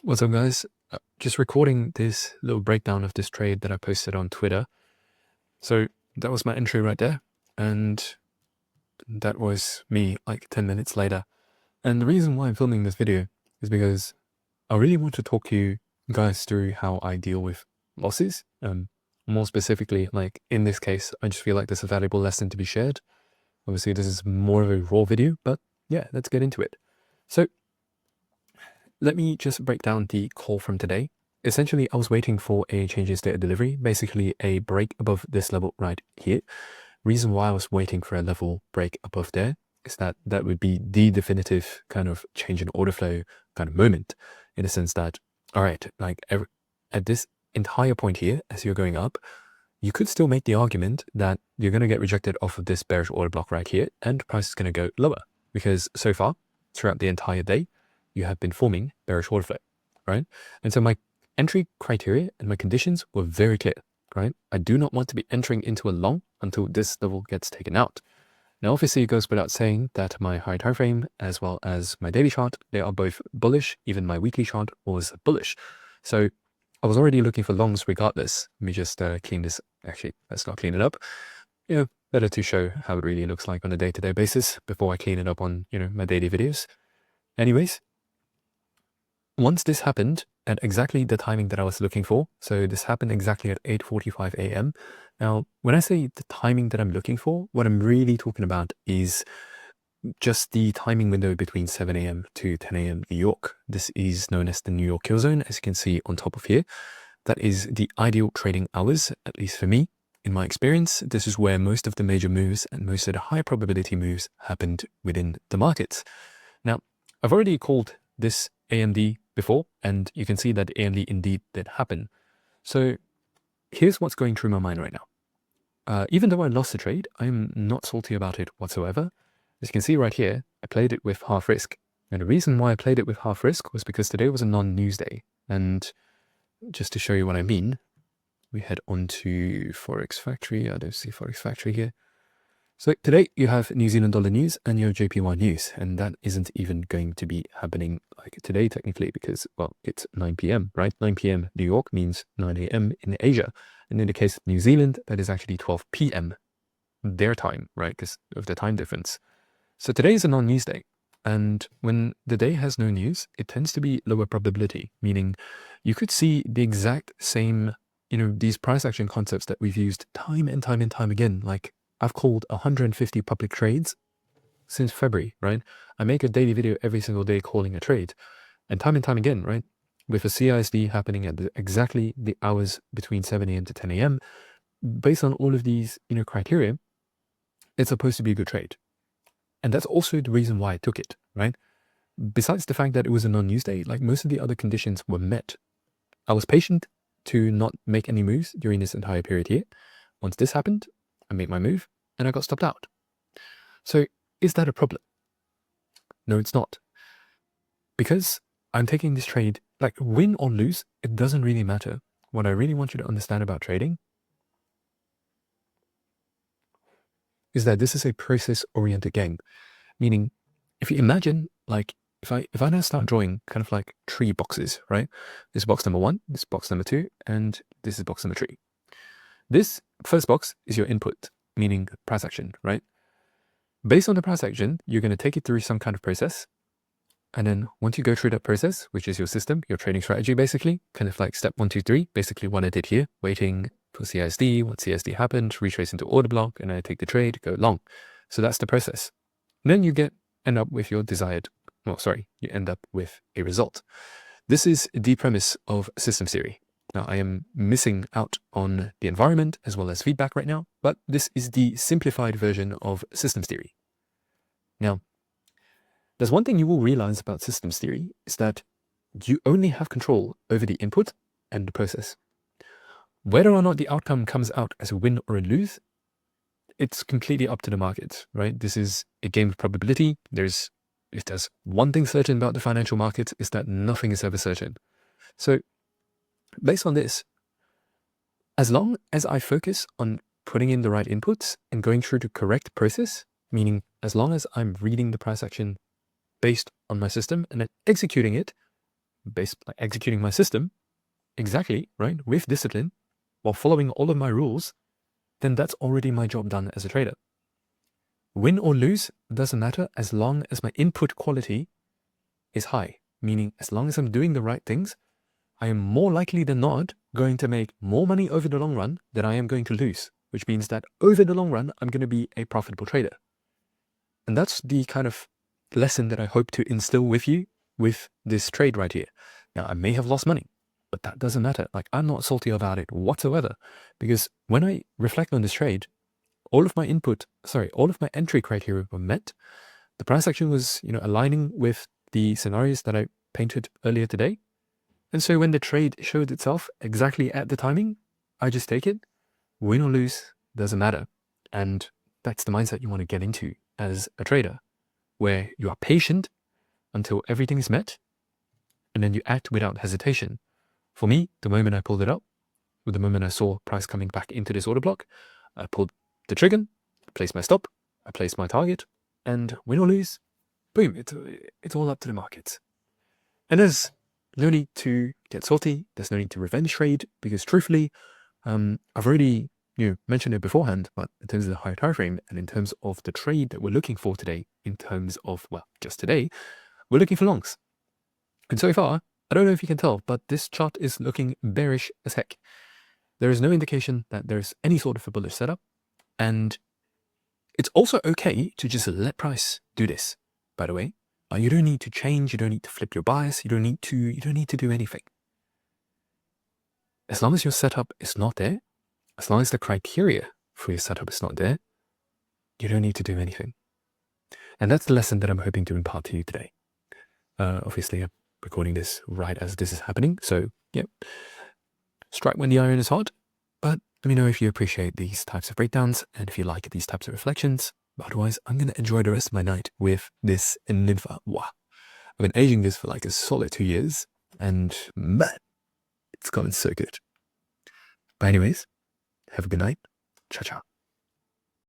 What's up, guys? Just recording this little breakdown of this trade that I posted on Twitter. So that was my entry right there. And that was me like 10 minutes later. And the reason why I'm filming this video is because I really want to talk to you guys through how I deal with losses. More specifically, like in this case, I just feel like there's a valuable lesson to be shared. Obviously, this is more of a raw video, but yeah, let's get into it. So let me just break down the call from today. Essentially, I was waiting for a change in state of delivery, basically a break above this level right here. Reason why I was waiting for a level break above there is that that would be the definitive kind of change in order flow kind of moment, in the sense that, all right, like at this entire point here, as you're going up, you could still make the argument that you're going to get rejected off of this bearish order block right here, and price is going to go lower, because so far, throughout the entire day, you have been forming bearish order flow, right? And so my entry criteria and my conditions were very clear, right? I do not want to be entering into a long until this level gets taken out. Now, obviously, it goes without saying that my high time frame as well as my daily chart, they are both bullish. Even my weekly chart was bullish. So I was already looking for longs regardless. Let me just clean this. Actually, let's not clean it up. Better to show how it really looks like on a day-to-day basis before I clean it up on, my daily videos. Anyways, once this happened at exactly the timing that I was looking for, so this happened exactly at 8:45 a.m. Now, when I say the timing that I'm looking for, what I'm really talking about is just the timing window between 7 a.m. to 10 a.m. New York. This is known as the New York kill zone, as you can see on top of here. That is the ideal trading hours, at least for me. In my experience, this is where most of the major moves and most of the high probability moves happened within the markets. Now, I've already called this AMD before, and you can see that AMD indeed did happen. So here's what's going through my mind right now. Even though I lost the trade, I'm not salty about it whatsoever. As you can see right here, I played it with half risk. And the reason why I played it with half risk was because today was a non-news day. And just to show you what I mean, we head on to Forex Factory. I don't see Forex Factory here. So today you have New Zealand dollar news and your JPY news, and that isn't even going to be happening like today technically because, well, it's 9 p.m., right? 9 p.m. New York means 9 a.m. in Asia. And in the case of New Zealand, that is actually 12 p.m. their time, right? Because of the time difference. So today is a non-news day. And when the day has no news, it tends to be lower probability, meaning you could see the exact same, these price action concepts that we've used time and time and time again. Like I've called 150 public trades since February, right? I make a daily video every single day calling a trade, and time again, right? With a CISD happening at exactly the hours between 7 a.m. to 10 a.m., based on all of these, criteria, it's supposed to be a good trade. And that's also the reason why I took it, right? Besides the fact that it was a non-news day, like most of the other conditions were met. I was patient to not make any moves during this entire period here. Once this happened, I made my move and I got stopped out. So is that a problem? No, it's not. Because I'm taking this trade, like win or lose, it doesn't really matter. What I really want you to understand about trading is that this is a process-oriented game. Meaning, if you imagine, like, if I now start drawing kind of like 3 boxes, right? This is box number 1, this is box number 2, and this is box number 3. This first box is your input, meaning price action, right? Based on the price action, you're going to take it through some kind of process. And then once you go through that process, which is your system, your trading strategy, basically, kind of like step 1, 2, 3, basically what I did here, waiting for CSD, once CSD happened, retrace into order block, and I take the trade, go long. So that's the process. And then you end up with your desired, you end up with a result. This is the premise of systems theory. Now, I am missing out on the environment as well as feedback right now, but this is the simplified version of systems theory. Now, there's one thing you will realize about systems theory is that you only have control over the input and the process. Whether or not the outcome comes out as a win or a lose, it's completely up to the market, right? This is a game of probability. If there's one thing certain about the financial market, is that nothing is ever certain. So based on this, as long as I focus on putting in the right inputs and going through the correct process, meaning as long as I'm reading the price action based on my system and then executing it, based like executing my system exactly, right, with discipline, while following all of my rules, then that's already my job done as a trader. Win or lose doesn't matter as long as my input quality is high, meaning as long as I'm doing the right things, I am more likely than not going to make more money over the long run than I am going to lose, which means that over the long run, I'm going to be a profitable trader. And that's the kind of lesson that I hope to instill with you with this trade right here. Now, I may have lost money, but that doesn't matter. Like, I'm not salty about it whatsoever, because when I reflect on this trade, all of my entry criteria were met. The price action was, aligning with the scenarios that I painted earlier today. And so when the trade showed itself exactly at the timing, I just take it. Win or lose, doesn't matter. And that's the mindset you want to get into as a trader, where you are patient until everything is met, and then you act without hesitation. For me, the moment I pulled it up, with the moment I saw price coming back into this order block, I pulled the trigger, placed my stop, I placed my target, and win or lose, boom, it's all up to the markets. And there's no need to get salty, there's no need to revenge trade, because truthfully, I've already mentioned it beforehand, but in terms of the higher time frame and in terms of the trade that we're looking for today, in terms of, well, just today, we're looking for longs. And so far, I don't know if you can tell, but this chart is looking bearish as heck. There is no indication that there's any sort of a bullish setup. And it's also okay to just let price do this, by the way. You don't need to change, you don't need to flip your bias, you don't need to do anything. As long as your setup is not there, as long as the criteria for your setup is not there, you don't need to do anything. And that's the lesson that I'm hoping to impart to you today. Obviously, I'm recording this right as this is happening. So, yeah, strike when the iron is hot. But let me know if you appreciate these types of breakdowns and if you like these types of reflections. Otherwise, I'm going to enjoy the rest of my night with this Ninfa. Wow. I've been aging this for like a solid 2 years. And man, it's gotten so good. But anyways, have a good night. Ciao, ciao.